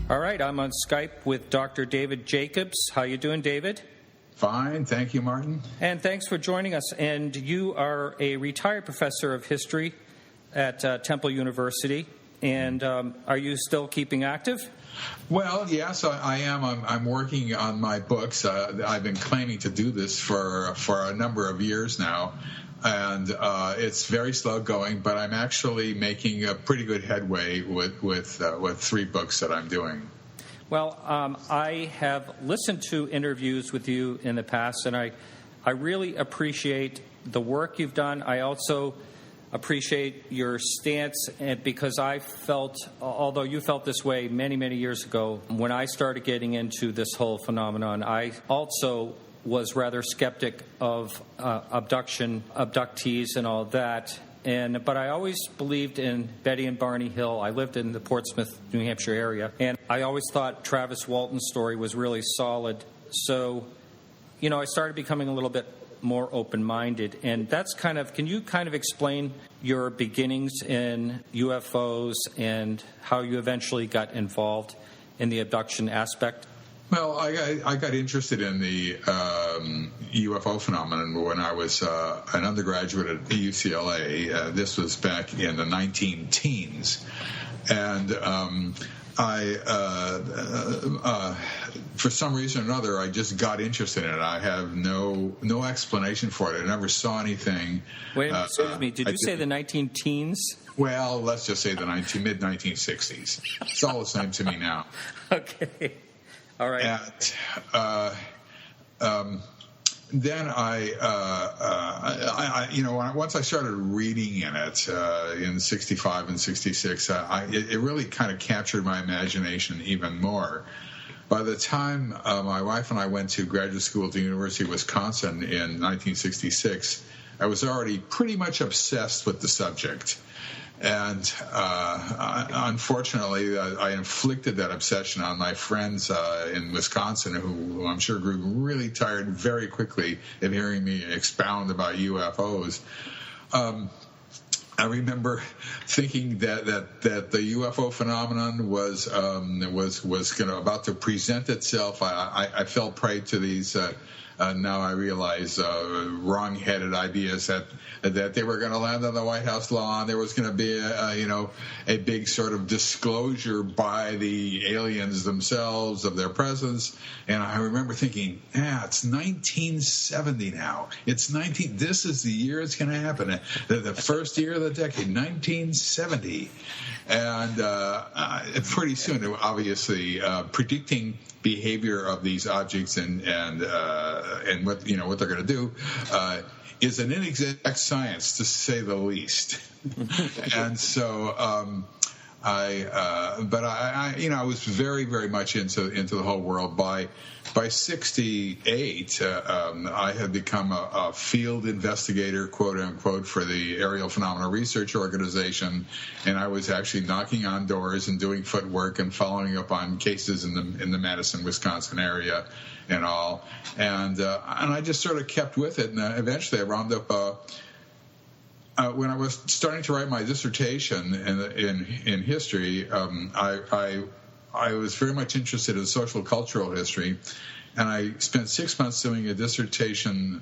All right, I'm on Skype with Dr. David Jacobs. How you doing, David? Fine, thank you, Martin. And thanks for joining us. And you are a retired professor of history at Temple University. And are you still keeping active? Well, yes, I am. I'm working on my books. I've been claiming to do this for a number of years now. And it's very slow going, but I'm actually making a pretty good headway with 3 books that I'm doing. Well, I have listened to interviews with you in the past, and I really appreciate the work you've done. I also appreciate your stance, because I felt, although you felt this way many, many years ago, when I started getting into this whole phenomenon, I also was rather skeptic of abduction, abductees, and all that. But I always believed in Betty and Barney Hill. I lived in the Portsmouth, New Hampshire area, and I always thought Travis Walton's story was really solid. So, I started becoming a little bit more open-minded, and that's can you explain your beginnings in UFOs and how you eventually got involved in the abduction aspect? Well, I got interested in the UFO phenomenon when I was an undergraduate at UCLA. This was back in the 19-teens. And for some reason or another, I just got interested in it. I have no explanation for it. I never saw anything. Wait, excuse me. Did you say the 19-teens? Well, let's just say the mid-1960s. It's all the same to me now. Okay. All right. And then once I started reading in it in '65 and '66, it really kind of captured my imagination even more. By the time my wife and I went to graduate school at the University of Wisconsin in 1966, I was already pretty much obsessed with the subject. And unfortunately, I inflicted that obsession on my friends in Wisconsin, who I'm sure grew really tired very quickly of hearing me expound about UFOs. I remember thinking that the UFO phenomenon was about to present itself. I fell prey to these. Now I realize wrong-headed ideas that they were going to land on the White House lawn. There was going to be a big sort of disclosure by the aliens themselves of their presence. And I remember thinking, it's 1970 now. This is the year it's going to happen. The first year of the decade, 1970. And pretty soon, obviously, predicting behavior of these objects and what they're going to do is an inexact science, to say the least. And so I was very, very much into the whole world. By 68, I had become a field investigator, quote unquote, for the Aerial Phenomena Research Organization, and I was actually knocking on doors and doing footwork and following up on cases in the Madison, Wisconsin area, and all. And I just sort of kept with it, and eventually I wound up. When I was starting to write my dissertation in history, I was very much interested in social cultural history, and I spent 6 months doing a dissertation,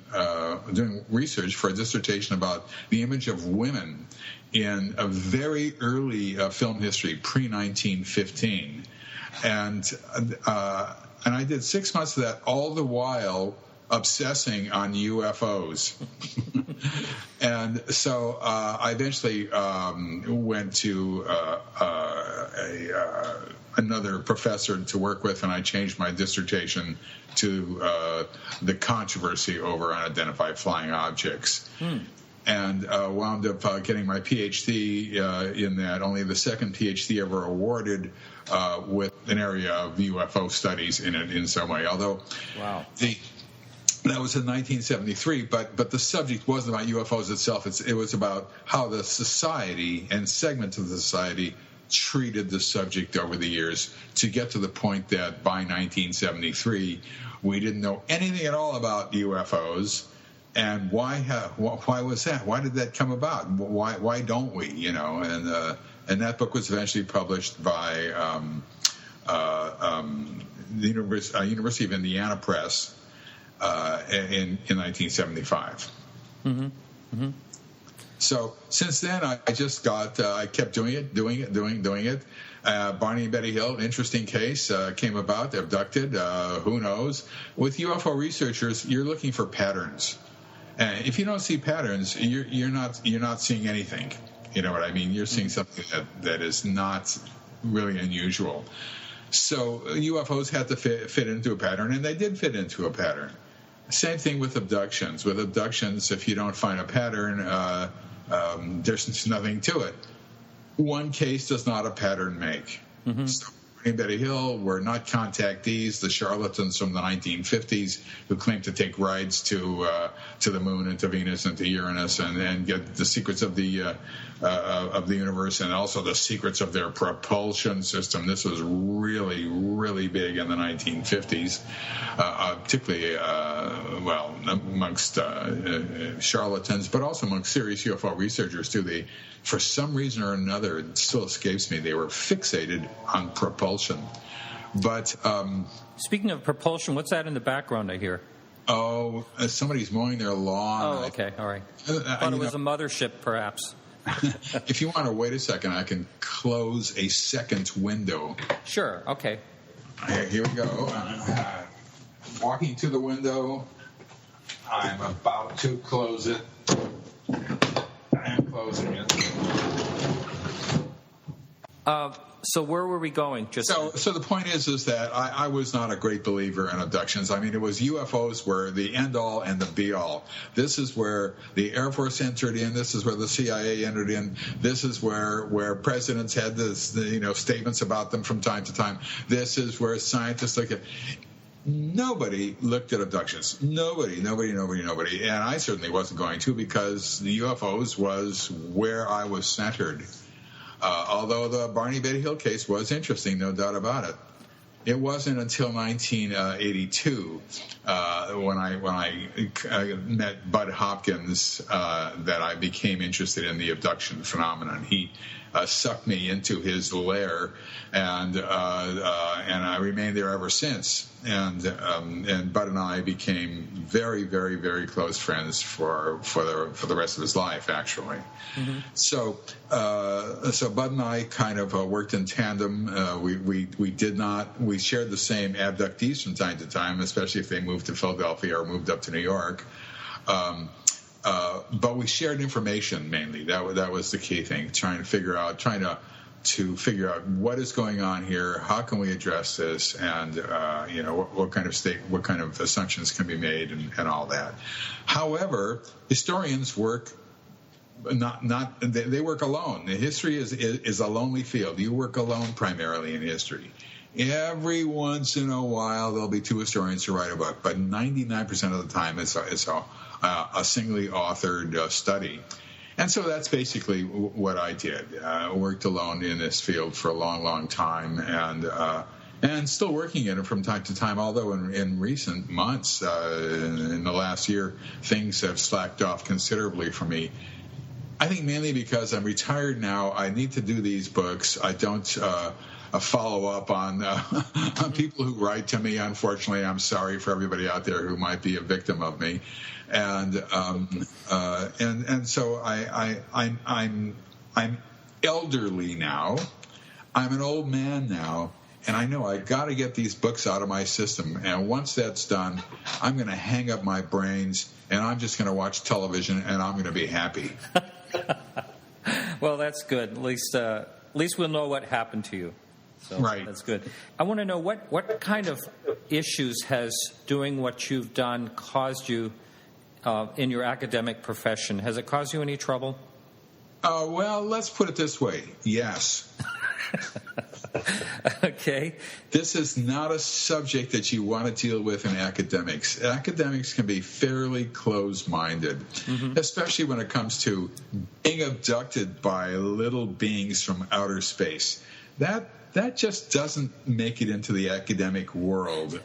doing research for a dissertation about the image of women in a very early film history, pre-1915, and I did 6 months of that, all the while obsessing on UFOs. And so I eventually went to another professor to work with, and I changed my dissertation to the controversy over unidentified flying objects. And wound up getting my PhD in that, only the second PhD ever awarded with an area of UFO studies in it in some way. Although that was in 1973, but the subject wasn't about UFOs itself. It was about how the society and segments of the society treated the subject over the years, to get to the point that by 1973 we didn't know anything at all about UFOs. And why was that? Why did that come about? Why don't we? And that book was eventually published by University of Indiana Press in 1975. Mm-hmm. Mm-hmm. So since then, I just I kept doing it. Barney and Betty Hill, interesting case, came about, abducted, who knows. With UFO researchers, you're looking for patterns. And if you don't see patterns, you're not seeing anything. You know what I mean? You're seeing something that is not really unusual. So UFOs had to fit into a pattern, and they did fit into a pattern. Same thing with abductions. With abductions, if you don't find a pattern, there's nothing to it. One case does not a pattern make. Mm-hmm. So Barney and Betty Hill were not contactees, the charlatans from the 1950s who claimed to take rides to the moon and to Venus and to Uranus and get the secrets of the universe and also the secrets of their propulsion system. This was really, really big in the 1950s, particularly amongst charlatans, but also amongst serious UFO researchers too. For some reason or another, it still escapes me, they were fixated on propulsion. But speaking of propulsion, what's that in the background I hear? Oh, somebody's mowing their lawn. Oh, okay, all right. I thought it was a mothership, perhaps. If you want to wait a second, I can close a second window. Sure, okay. Here we go. Walking to the window. I'm about to close it. I am closing it. So where were we going? So the point is that I was not a great believer in abductions. I mean, it was UFOs were the end-all and the be-all. This is where the Air Force entered in. This is where the CIA entered in. This is where presidents had statements about them from time to time. This is where scientists look at. Nobody looked at abductions. Nobody. And I certainly wasn't going to, because the UFOs was where I was centered. Although the Barney Betty Hill case was interesting, no doubt about it. It wasn't until 1982 when I met Bud Hopkins that I became interested in the abduction phenomenon. He sucked me into his lair, and I remained there ever since. And Bud and I became very, very, very close friends for the rest of his life, actually. Mm-hmm. So Bud and I kind of worked in tandem. We shared the same abductees from time to time, especially if they moved to Philadelphia or moved up to New York. But we shared information mainly. That was the key thing. Trying to figure out what is going on here, how can we address this, and what kind of assumptions can be made, and all that. However, historians work they work alone. History is a lonely field. You work alone primarily in history. Every once in a while, there'll be two historians who write a book, but 99% of the time, it's a singly authored study. And so that's basically what I did. I worked alone in this field for a long, long time, and still working in it from time to time, although in recent months, in the last year, things have slacked off considerably for me. I think mainly because I'm retired now. I need to do these books. I don't follow up on people who write to me. Unfortunately, I'm sorry for everybody out there who might be a victim of me. And so I'm elderly now. I'm an old man now, and I know I got to get these books out of my system. And once that's done, I'm going to hang up my brains, and I'm just going to watch television, and I'm going to be happy. Well, that's good. At least we'll know what happened to you. So right. That's good. I want to know what kind of issues has doing what you've done caused you in your academic profession. Has it caused you any trouble? Well, let's put it this way. Yes. Okay. This is not a subject that you want to deal with in academics. Academics can be fairly closed-minded, mm-hmm. especially when it comes to being abducted by little beings from outer space. That just doesn't make it into the academic world.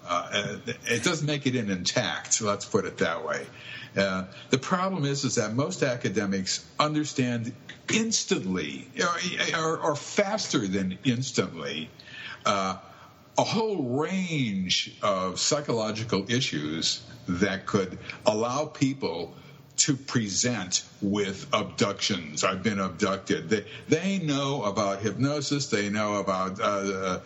It doesn't make it intact, let's put it that way. The problem is that most academics understand instantly, or faster than instantly, a whole range of psychological issues that could allow people to present with abductions. I've been abducted. They know about hypnosis. They know about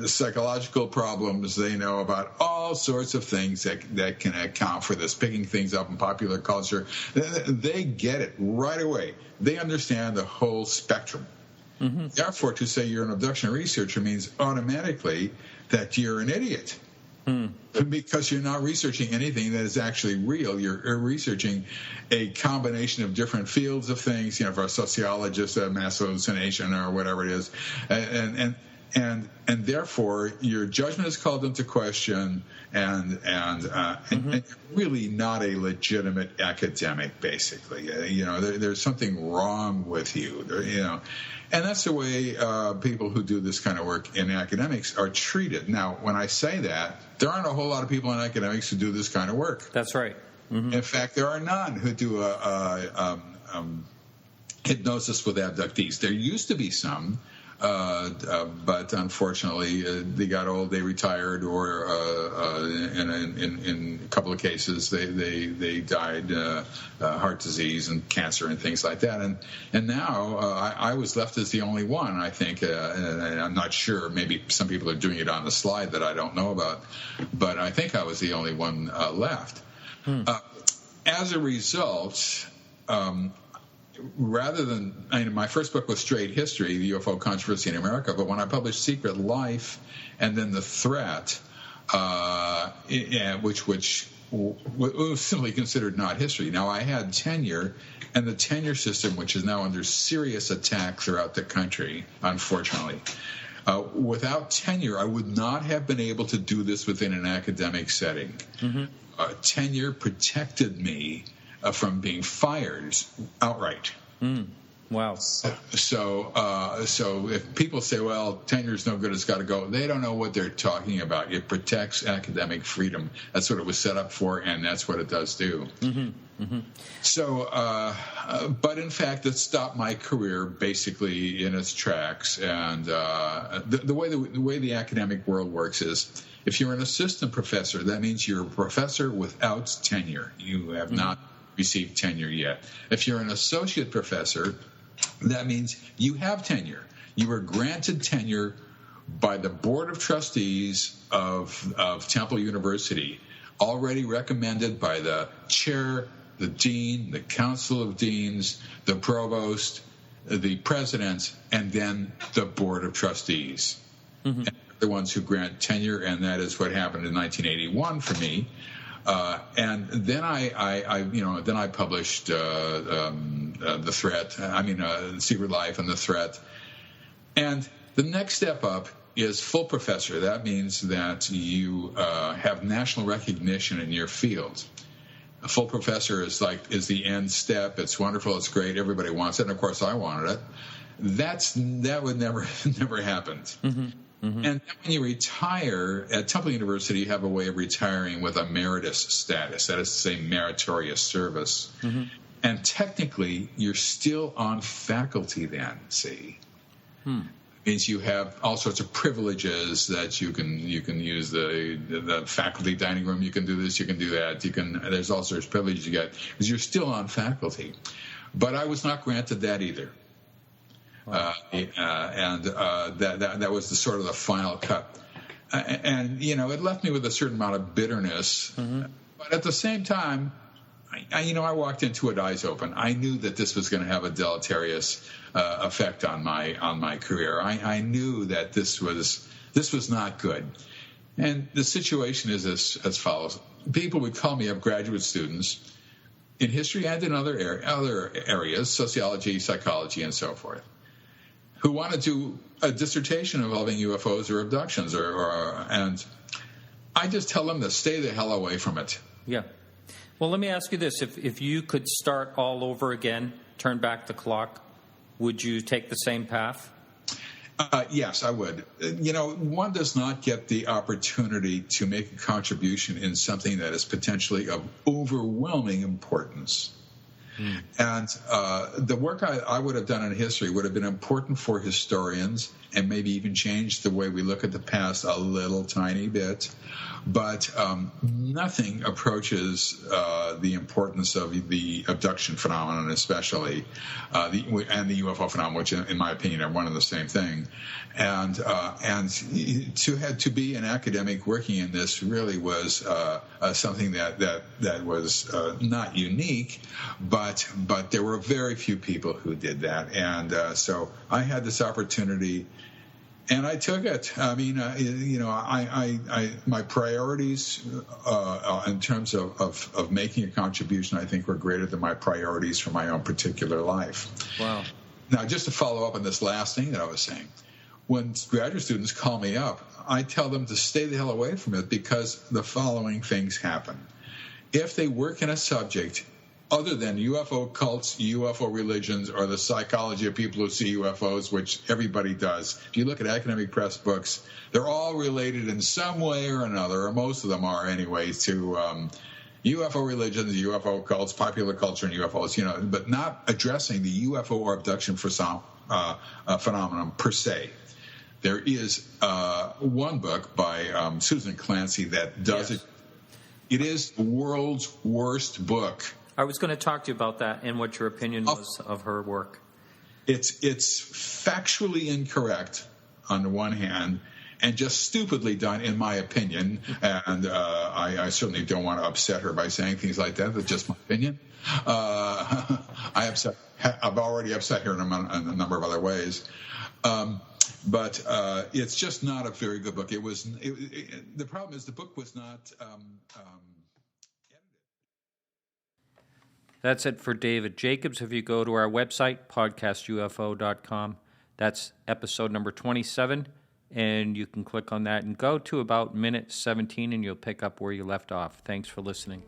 psychological problems. They know about all sorts of things that can account for this, picking things up in popular culture. They get it right away. They understand the whole spectrum. Mm-hmm. Therefore, to say you're an abduction researcher means automatically that you're an idiot. Because you're not researching anything that is actually real. You're researching a combination of different fields of things. You know, for a sociologist, mass hallucination or whatever it is, and therefore your judgment is called into question, and really not a legitimate academic. Basically, there's something wrong with you. And that's the way people who do this kind of work in academics are treated. Now, when I say that, there aren't a whole lot of people in academics who do this kind of work. That's right. Mm-hmm. In fact, there are none who do hypnosis with abductees. There used to be some, but unfortunately, they got old, they retired, or in a couple of cases, they died, heart disease and cancer and things like that. And now I was left as the only one, I think. And I'm not sure. Maybe some people are doing it on the slide that I don't know about. But I think I was the only one left. As a result, rather than, my first book was Straight History, the UFO Controversy in America, but when I published Secret Life and then The Threat, which was simply considered not history. Now, I had tenure, and the tenure system, which is now under serious attack throughout the country, unfortunately. Without tenure, I would not have been able to do this within an academic setting. Mm-hmm. Tenure protected me from being fired outright. Wow. So if people say, well, tenure's no good, it's got to go, they don't know what they're talking about. It protects academic freedom. That's what it was set up for, and that's what it does do. Mm-hmm. Mm-hmm. So, but in fact, it stopped my career basically in its tracks. And the way the academic world works is, if you're an assistant professor, that means you're a professor without tenure. You have not received tenure yet. If you're an associate professor, that means you have tenure. You were granted tenure by the Board of Trustees of Temple University, already recommended by the chair, the dean, the council of deans, the provost, the president, and then the Board of Trustees. Mm-hmm. And the ones who grant tenure, and that is what happened in 1981 for me. And then I published The Threat. Secret Life and The Threat. And the next step up is full professor. That means that you have national recognition in your field. A full professor is the end step. It's wonderful. It's great. Everybody wants it. And of course, I wanted it. That would never happened. Mm-hmm. Mm-hmm. And when you retire at Temple University, you have a way of retiring with a meritus status. That is to say, meritorious service. Mm-hmm. And technically, you're still on faculty then, see. Means you have all sorts of privileges that you can use the faculty dining room. You can do this, you can do that. There's all sorts of privileges you get because you're still on faculty. But I was not granted that either. Wow. That was the sort of the final cut, and it left me with a certain amount of bitterness. Mm-hmm. But at the same time, I walked into it eyes open. I knew that this was going to have a deleterious effect on my career. I knew that this was not good, and the situation is as follows: people would call me up, graduate students in history and in other areas, sociology, psychology, and so forth, who want to do a dissertation involving UFOs or abductions, and I just tell them to stay the hell away from it. Yeah. Well, let me ask you this. If you could start all over again, turn back the clock, would you take the same path? Yes, I would. One does not get the opportunity to make a contribution in something that is potentially of overwhelming importance And the work I would have done in history would have been important for historians and maybe even changed the way we look at the past a little tiny bit. But nothing approaches the importance of the abduction phenomenon, especially, and the UFO phenomenon, which, in my opinion, are one and the same thing. And to be an academic working in this really was something that was not unique, but there were very few people who did that, and so I had this opportunity. And I took it. I mean, my priorities in terms of making a contribution, I think, were greater than my priorities for my own particular life. Wow. Now, just to follow up on this last thing that I was saying, when graduate students call me up, I tell them to stay the hell away from it because the following things happen. If they work in a subject other than UFO cults, UFO religions, or the psychology of people who see UFOs, which everybody does. If you look at academic press books, they're all related in some way or another, or most of them are anyway, to UFO religions, UFO cults, popular culture, and UFOs, but not addressing the UFO or abduction phenomenon per se. There is one book by Susan Clancy that does it. It is the world's worst book. I was going to talk to you about that and what your opinion was of her work. It's factually incorrect on the one hand, and just stupidly done, in my opinion. And I certainly don't want to upset her by saying things like that. That's just my opinion. I've already upset her in a number of other ways. But it's just not a very good book. The problem is the book was not. That's it for David Jacobs. If you go to our website, podcastufo.com, that's episode number 27, and you can click on that and go to about minute 17, and you'll pick up where you left off. Thanks for listening.